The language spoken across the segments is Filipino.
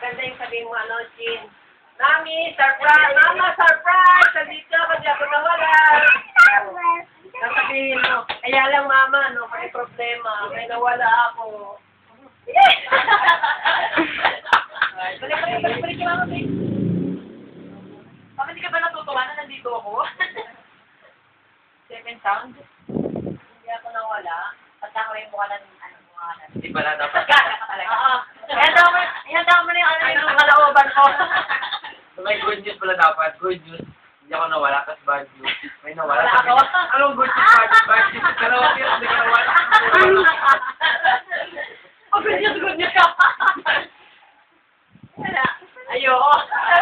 maganda yung sabihin mo, ano, Chin. Mami, surprise! Mama, surprise! Nandito ako, di ako nawala. Sasabihin mo, kaya lang mama, no, may problema. May nawala ako. Balik yung mama, babe. Bakit hindi ka ba natutuwa na nandito ako? Second sound? Hindi ako nawala. Pagka ko yung mukha ng, mukha ng. Hindi pala dapat. Gana ka talaga. Oo. Ihanda mo na yung yung kalooban ko. May good news pala dapat. Good news. Hindi ako nawala, tapos bad news. May nawala. Wala ako. Anong good news? Bad news. Kalawa pero hindi ka nawala. Oh, good news ka. Wala. Ayoko.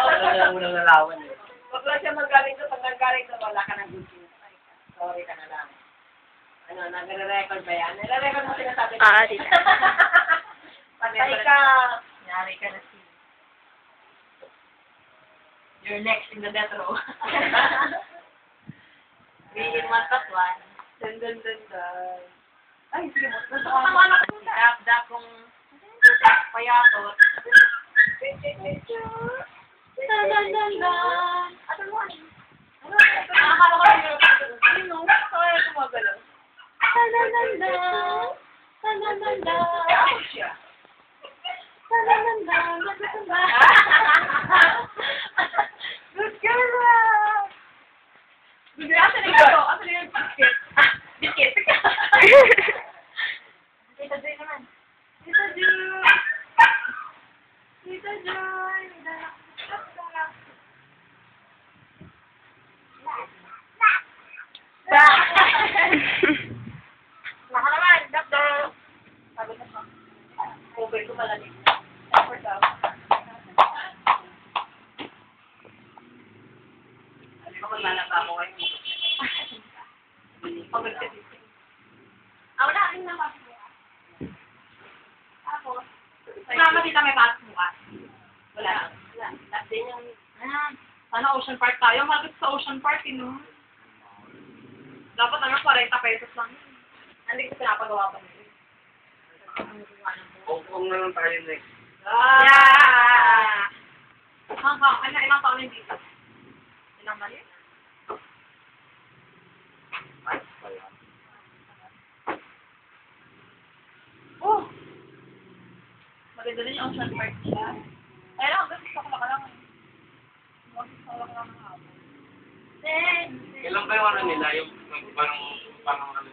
Wala unang nalawan eh. Huwag lang siya magaling sa pagkagaling na wala ka ng good news. Sorry ka na lang. Ano, nagre-record ba yan? Nagre-record mo sinasabi ko. Dito. Patay ka. Yari ka na si. You're next in the death row. 3 in 1 plus 1. Dun. Ay, sige mo. Gusto ko anak ko. Dap kung payatot. Ano mo? Nakakala ko yung sino? Kaya gumagalaw. Ako siya. Good girl! Good girl. Asan yung ito? Asan yung biscuit? Biscuit. Tita Joy naman. Tita Joy! Tita Joy! Naka naman, doctor! Sabi na siya. Over ko malalim. Over daw. Ano ko maglalaba ako ngayon? Pag-magsitisip. Wala rin naman. Tapos, mama dito may pasok bukas. Wala. Tapos din yung, sana Ocean Park tayo. Malapit sa Ocean Park, no? Dapat 40 pesos lang. Hindi ko pinapagawa pa nito. Kung na lang tayo next. yeah! Ilang taon yung dito? Ilang mali? Oh! Maganda din yung Ocean Park siya. Kaya lang, gusto ko lang. Gusto ko lang ng hapon. Kailan ba yung ano nila? Yung parang ano